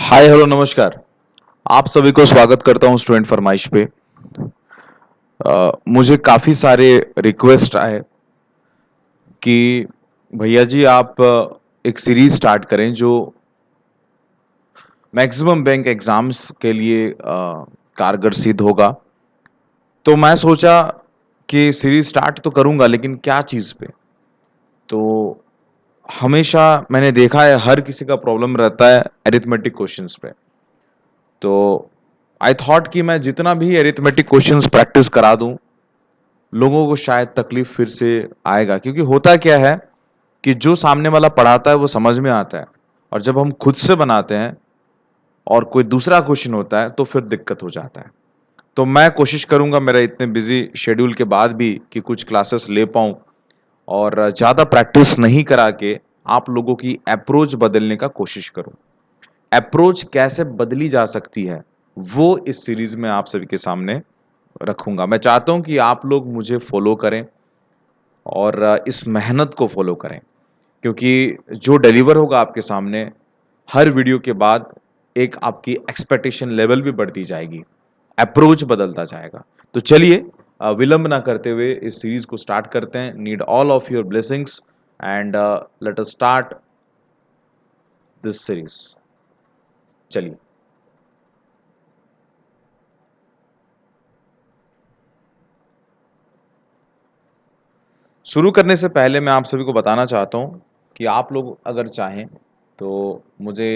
Hi hello नमस्कार। आप सभी को स्वागत करता हूं स्टूडेंट फरमाइश पे। मुझे काफ़ी सारे रिक्वेस्ट आए कि भैया जी आप एक सीरीज स्टार्ट करें जो मैक्सिमम बैंक एग्जाम्स के लिए कारगर सिद्ध होगा। तो मैं सोचा कि सीरीज स्टार्ट तो करूंगा लेकिन क्या चीज़ पे। तो हमेशा मैंने देखा है हर किसी का प्रॉब्लम रहता है अरिथमेटिक क्वेश्चंस पे। तो आई थॉट कि मैं जितना भी अरिथमेटिक क्वेश्चंस प्रैक्टिस करा दूं लोगों को शायद तकलीफ फिर से आएगा, क्योंकि होता क्या है कि जो सामने वाला पढ़ाता है वो समझ में आता है, और जब हम खुद से बनाते हैं और कोई दूसरा क्वेश्चन होता है तो फिर दिक्कत हो जाता है। तो मैं कोशिश करूंगा मेरा इतने बिजी शेड्यूल के बाद भी कि कुछ क्लासेस ले पाऊं और ज़्यादा प्रैक्टिस नहीं करा के आप लोगों की अप्रोच बदलने का कोशिश करूं। अप्रोच कैसे बदली जा सकती है वो इस सीरीज में आप सभी के सामने रखूंगा। मैं चाहता हूं कि आप लोग मुझे फॉलो करें और इस मेहनत को फॉलो करें, क्योंकि जो डिलीवर होगा आपके सामने हर वीडियो के बाद एक आपकी एक्सपेक्टेशन लेवल भी बढ़ती जाएगी, अप्रोच बदलता जाएगा। तो चलिए विलंब ना करते हुए इस सीरीज को स्टार्ट करते हैं। Need all of your blessings and let us start this series. चलिए शुरू करने से पहले मैं आप सभी को बताना चाहता हूँ कि आप लोग अगर चाहें तो मुझे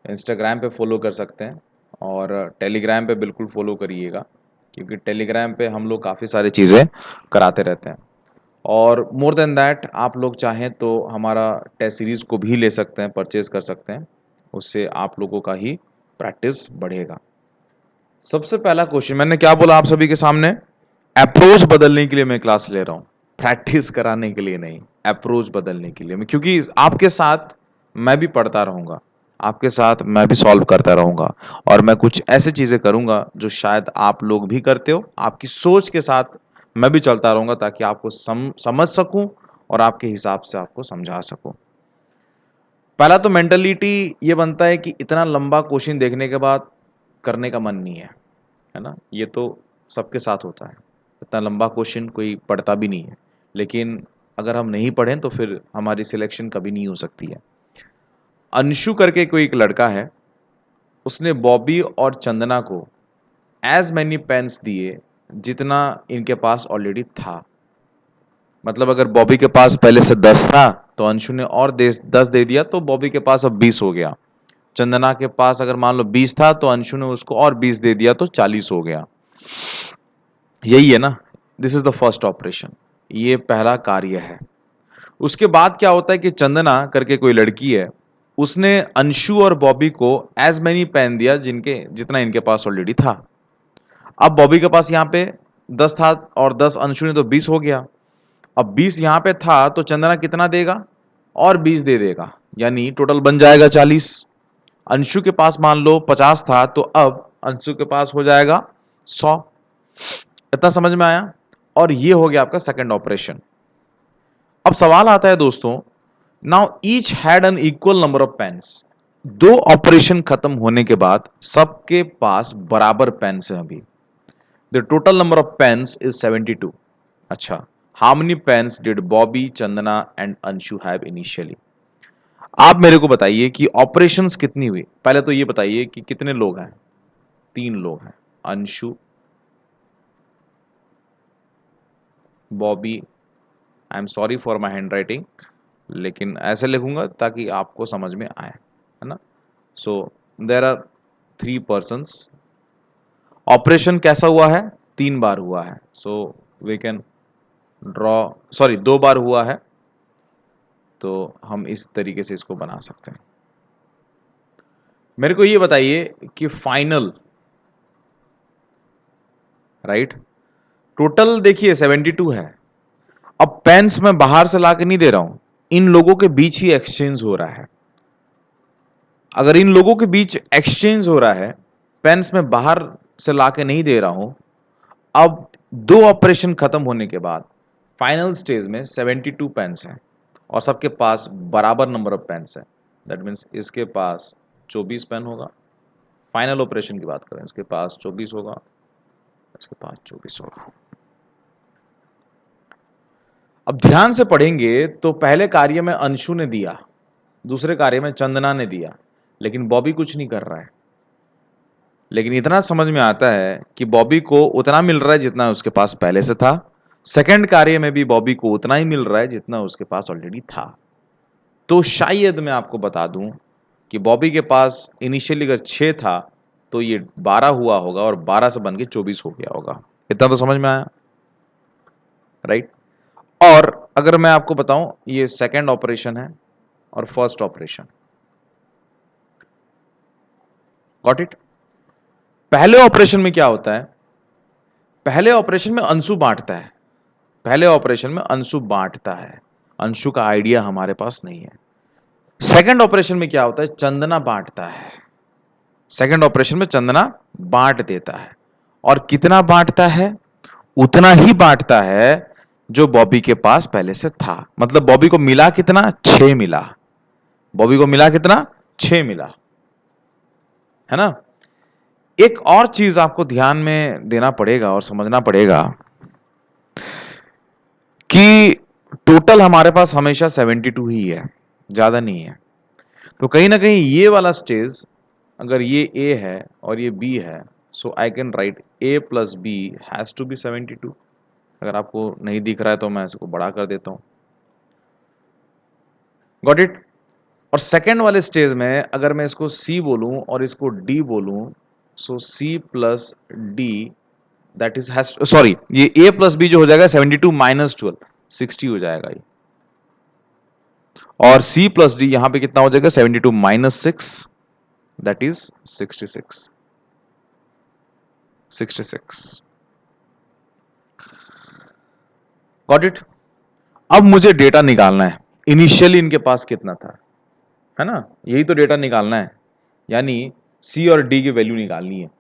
इंस्टाग्राम पे फॉलो कर सकते हैं और टेलीग्राम पे बिल्कुल फॉलो करिएगा, क्योंकि टेलीग्राम पे हम लोग काफ़ी सारी चीज़ें कराते रहते हैं। और मोर देन दैट आप लोग चाहें तो हमारा टेस्ट सीरीज़ को भी ले सकते हैं, परचेज कर सकते हैं। उससे आप लोगों का ही प्रैक्टिस बढ़ेगा। सबसे पहला क्वेश्चन मैंने क्या बोला आप सभी के सामने, अप्रोच बदलने के लिए मैं क्लास ले रहा हूँ, प्रैक्टिस कराने के लिए नहीं, अप्रोच बदलने के लिए। क्योंकि आपके साथ मैं भी पढ़ता रहूंगा, आपके साथ मैं भी सॉल्व करता रहूंगा, और मैं कुछ ऐसी चीजें करूंगा जो शायद आप लोग भी करते हो। आपकी सोच के साथ मैं भी चलता रहूंगा ताकि आपको समझ सकूं और आपके हिसाब से आपको समझा सकूं। पहला तो मेंटलिटी ये बनता है कि इतना लंबा क्वेश्चन देखने के बाद करने का मन नहीं है ना। ये तो सबके साथ होता है, इतना लंबा क्वेश्चन कोई पढ़ता भी नहीं है। लेकिन अगर हम नहीं पढ़ें तो फिर हमारी सिलेक्शन कभी नहीं हो सकती है। अंशु करके कोई एक लड़का है, उसने बॉबी और चंदना को एज मैनी पेन्स दिए जितना इनके पास ऑलरेडी था। मतलब अगर बॉबी के पास पहले से 10 था तो अंशु ने और 10 दे दिया, तो बॉबी के पास अब 20 हो गया। चंदना के पास अगर मान लो 20 था तो अंशु ने उसको और 20 दे दिया तो 40 हो गया। यही है ना, this is the first operation, ये पहला कार्य है। उसके बाद क्या होता है कि चंदना करके कोई लड़की है, उसने अंशु और बॉबी को एज मैनी पेन दिया जिनके जितना इनके पास ऑलरेडी था। अब बॉबी के पास यहाँ पे 10 था और 10 अंशु ने, तो 20 हो गया। अब 20 यहाँ पे था तो चंदना कितना देगा, और 20 दे देगा, यानी टोटल बन जाएगा 40। अंशु के पास मान लो 50 था तो अब अंशु के पास हो जाएगा 100। इतना समझ में आया। और ये हो गया आपका सेकंड ऑपरेशन। अब सवाल आता है दोस्तों, now each had an equal number of pens. दो ऑपरेशन खत्म होने के बाद सबके पास बराबर पेन्स हैं अभी। The total number of pens is 72। अच्छा, how many pens did Bobby, Chandana and Anshu have initially. आप मेरे को बताइए कि ऑपरेशंस कितनी हुई। पहले तो ये बताइए कि कितने लोग हैं। 3 लोग हैं, Anshu, Bobby. I am sorry for my hand writing, लेकिन ऐसे लिखूंगा ताकि आपको समझ में आए, है ना। So there are 3 persons. Operation कैसा हुआ है, 3 बार हुआ है। So we can draw, sorry 2 बार हुआ है, तो हम इस तरीके से इसको बना सकते हैं। मेरे को ये बताइए कि फाइनल, राइट, टोटल देखिए 72 है। अब पेन्स मैं बाहर से लाके नहीं दे रहा हूं, इन लोगों के बीच ही एक्सचेंज हो रहा है। अगर इन लोगों के बीच एक्सचेंज हो रहा है, पेन्स में बाहर से लाके नहीं दे रहा हूं, अब 2 ऑपरेशन खत्म होने के बाद फाइनल स्टेज में 72 पेन्स हैं और सबके पास बराबर नंबर ऑफ पेन्स है। दैट मीन्स इसके पास 24 पेन होगा। फाइनल ऑपरेशन की बात करें, इसके पास 24 होगा, इसके पास 24 होगा। अब ध्यान से पढ़ेंगे तो पहले कार्य में अंशु ने दिया, दूसरे कार्य में चंदना ने दिया, लेकिन बॉबी कुछ नहीं कर रहा है। लेकिन इतना समझ में आता है कि बॉबी को उतना मिल रहा है जितना उसके पास पहले से था। सेकंड कार्य में भी बॉबी को उतना ही मिल रहा है जितना उसके पास ऑलरेडी था। तो शायद मैं आपको बता दूं कि बॉबी के पास इनिशियली अगर 6 था तो ये 12 हुआ होगा और 12 से बन के 24 हो गया होगा। इतना तो समझ में आया, राइट? और अगर मैं आपको बताऊं, ये सेकंड ऑपरेशन है और फर्स्ट ऑपरेशन, गॉट इट? पहले ऑपरेशन में क्या होता है? पहले ऑपरेशन में अंशु बांटता है, पहले ऑपरेशन में अंशु बांटता है, अंशु का आइडिया हमारे पास नहीं है। सेकंड ऑपरेशन में क्या होता है? चंदना बांटता है, सेकंड ऑपरेशन में चंदना बांट देता है। और कितना बांटता है? उतना ही बांटता है जो बॉबी के पास पहले से था। मतलब बॉबी को मिला कितना? 6 मिला। बॉबी को मिला कितना? 6 मिला, है ना? एक और चीज आपको ध्यान में देना पड़ेगा और समझना पड़ेगा कि टोटल हमारे पास हमेशा 72 ही है, ज्यादा नहीं है। तो कहीं ना कहीं ये वाला स्टेज, अगर ये A है और ये B है, so I can write A plus B has to be 72। अगर आपको नहीं दिख रहा है तो मैं इसको बड़ा कर देता हूं, गॉट इट? और सेकेंड वाले स्टेज में अगर मैं इसको C बोलूं और इसको D बोलूं, सो C plus D that is has, sorry, ये A प्लस B जो हो जाएगा 72 माइनस 12, 60 हो जाएगा ये। और C प्लस D यहां पे कितना हो जाएगा? 72 minus 6, that is 66, 66, got it? अब मुझे डेटा निकालना है, इनिशियली इनके पास कितना था, है ना? यही तो डेटा निकालना है, यानी C और D की वैल्यू निकालनी है।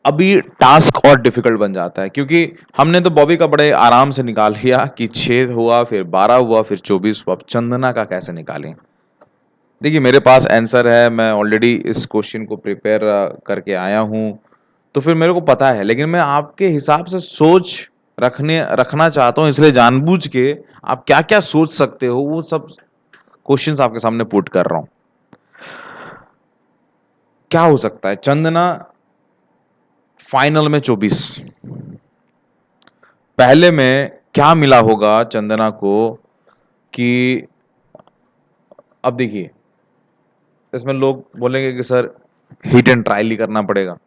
अभी टास्क और डिफिकल्ट बन जाता है, क्योंकि हमने तो बॉबी का बड़े आराम से निकाल लिया कि 6 हुआ, फिर 12 हुआ, फिर 24 हुआ। अब चंदना का कैसे निकालें? देखिए, मेरे पास आंसर है, मैं ऑलरेडी इस क्वेश्चन को प्रिपेयर करके आया हूं, तो फिर मेरे को पता है। लेकिन मैं आपके हिसाब से सोच रखना चाहता हूं, इसलिए जानबूझ के आप क्या क्या सोच सकते हो वो सब क्वेश्चंस आपके सामने पुट कर रहा हूं। क्या हो सकता है? चंदना फाइनल में 24, पहले में क्या मिला होगा चंदना को कि, अब देखिए, इसमें लोग बोलेंगे कि सर हिट एंड ट्रायल ही करना पड़ेगा।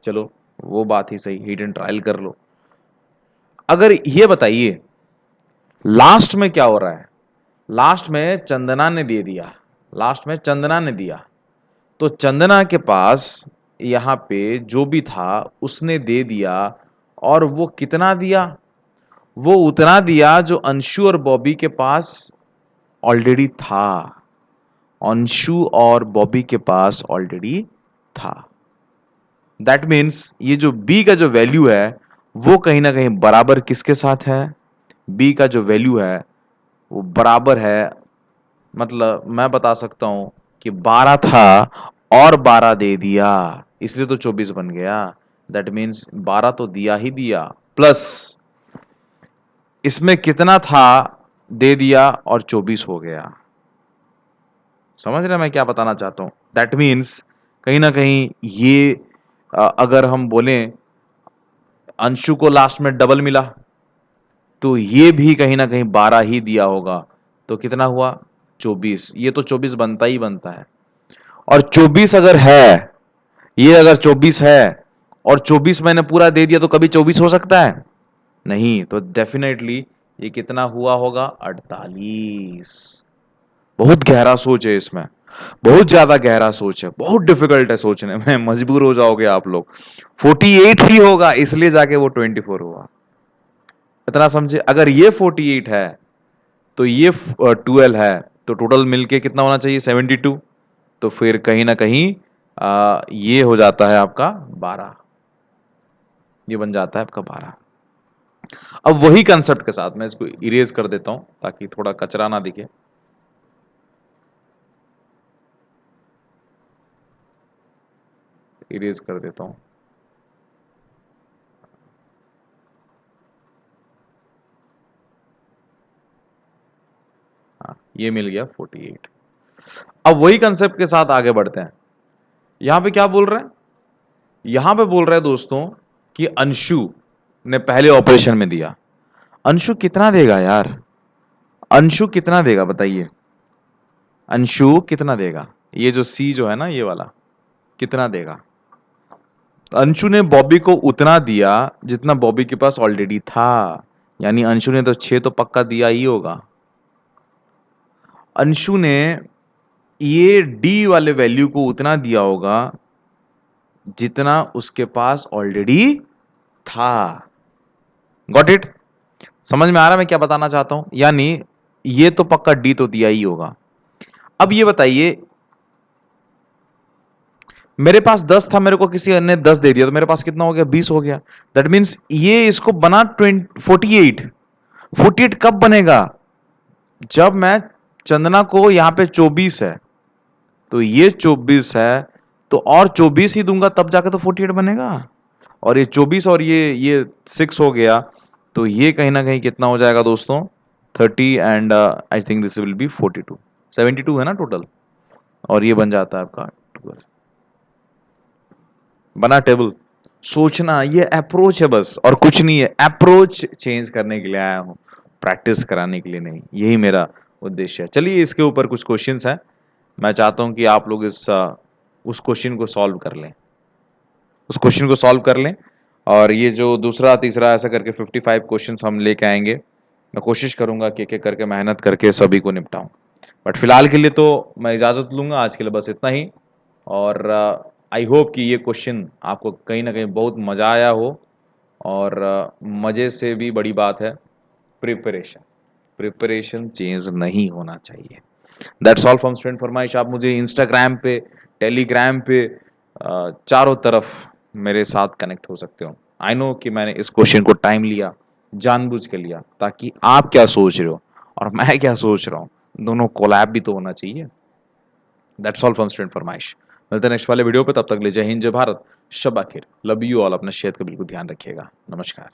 चलो, वो बात ही सही, हिट एंड ट्रायल कर लो। अगर ये बताइए लास्ट में क्या हो रहा है? लास्ट में चंदना ने दे दिया, लास्ट में चंदना ने दिया, तो चंदना के पास यहां पे जो भी था उसने दे दिया। और वो कितना दिया? वो उतना दिया जो अंशु और बॉबी के पास ऑलरेडी था, अंशु और बॉबी के पास ऑलरेडी था। दैट मीन्स ये जो बी का जो वैल्यू है वो कहीं ना कहीं बराबर किसके साथ है? बी का जो वैल्यू है वो बराबर है, मतलब मैं बता सकता हूं कि 12 था और 12 दे दिया, इसलिए तो 24 बन गया। दैट मीन्स 12 तो दिया ही दिया, प्लस इसमें कितना था दे दिया और 24 हो गया। समझ रहे हैं मैं क्या बताना चाहता हूं? दैट मीन्स कहीं ना कहीं ये अगर हम बोलें अंशु को लास्ट में डबल मिला, तो ये भी कहीं ना कहीं 12 ही दिया होगा। तो कितना हुआ? 24। ये तो 24 बनता ही बनता है। और 24 अगर है, ये अगर 24 है और 24 मैंने पूरा दे दिया, तो कभी 24 हो सकता है? नहीं। तो डेफिनेटली ये कितना हुआ होगा? 48। बहुत गहरा सोच है इसमें, बहुत ज्यादा गहरा सोच है, बहुत डिफिकल्ट है सोचने में, मजबूर हो जाओगे आप लोग। 48 ही होगा, इसलिए जाके वो 24 हुआ। इतना समझे? अगर ये 48 है तो ये 12 है, तो टोटल मिलके कितना होना चाहिए? 72। तो फिर कहीं ना कहीं ये हो जाता है आपका 12, ये बन जाता है आपका 12। अब वही कंसेप्ट के साथ मैं इसको इरेज कर देता हूं ताकि थोड़ा कचरा ना दिखे। इरेज कर देता हूँ। हाँ, ये मिल गया 48। अब वही कंसेप्ट के साथ आगे बढ़ते हैं। यहां पे क्या बोल रहे हैं? यहां पे बोल रहे हैं दोस्तों कि अंशु ने पहले ऑपरेशन में दिया। अंशु कितना देगा यार? अंशु कितना देगा बताइए? अंशु कितना देगा? ये जो सी जो है ना, ये वाला कितना देगा? अंशु ने बॉबी को उतना दिया जितना बॉबी के पास ऑलरेडी था। यानी अंशु ने तो 6 तो पक्का दिया ही होगा। अंशु ने ये डी वाले वैल्यू को उतना दिया होगा जितना उसके पास ऑलरेडी था। Got it? समझ में आ रहा है मैं क्या बताना चाहता हूं? यानी ये तो पक्का डी तो दिया ही होगा। अब ये बताइए, मेरे पास 10 था, मेरे को किसी अन्य 10 दे दिया, तो मेरे पास कितना हो गया? 20 हो गया। दैट मीन्स ये इसको बना 48। 48 कब बनेगा? जब मैं चंदना को यहां पे 24 है तो ये 24 है, तो और 24 ही दूंगा तब जाके तो 48 बनेगा। और ये 24 और ये 6 हो गया, तो ये कहीं ना कहीं कितना हो जाएगा दोस्तों? 30 and I think this will be 42। 72 है ना टोटल, और ये बन जाता है आपका 12। बना टेबल? सोचना, ये अप्रोच है बस, और कुछ नहीं है। अप्रोच चेंज करने के लिए आया हूं, प्रैक्टिस कराने के लिए नहीं। यही मेरा उद्देश्य है। चलिए, इसके ऊपर कुछ क्वेश्चंस हैं, मैं चाहता हूं कि आप लोग उस क्वेश्चन को सॉल्व कर लें। उस क्वेश्चन को सॉल्व कर लें, और ये जो दूसरा तीसरा ऐसा करके 55 क्वेश्चंस हम लेके आएंगे। मैं कोशिश करूंगा कि एक एक करके मेहनत करके सभी को निपटाऊं। बट फिलहाल के लिए तो मैं इजाज़त लूंगा, आज के लिए बस इतना ही। और आई होप कि ये क्वेश्चन आपको कहीं ना कहीं बहुत मज़ा आया हो। और मज़े से भी बड़ी बात है प्रिपरेशन। प्रिपरेशन चेंज नहीं होना चाहिए। दैट्स ऑल फ्रॉम स्टूडेंट फरमाइश। आप मुझे इंस्टाग्राम पे, टेलीग्राम पे, चारों तरफ मेरे साथ कनेक्ट हो सकते हो। आई नो कि मैंने इस क्वेश्चन को टाइम लिया, जानबूझ के लिया, ताकि आप क्या सोच रहे हो और मैं क्या सोच रहा हूँ, दोनों कोलैब भी तो होना चाहिए। दैट्स ऑल फ्रॉम स्टूडेंट फरमाइश। मिलते हैं नेक्स्ट वाले वीडियो पे, तब तक ले जय हिंद, जय भारत, शब आखिर, लव यू ऑल। अपना सेहत का बिल्कुल ध्यान रखिएगा। नमस्कार।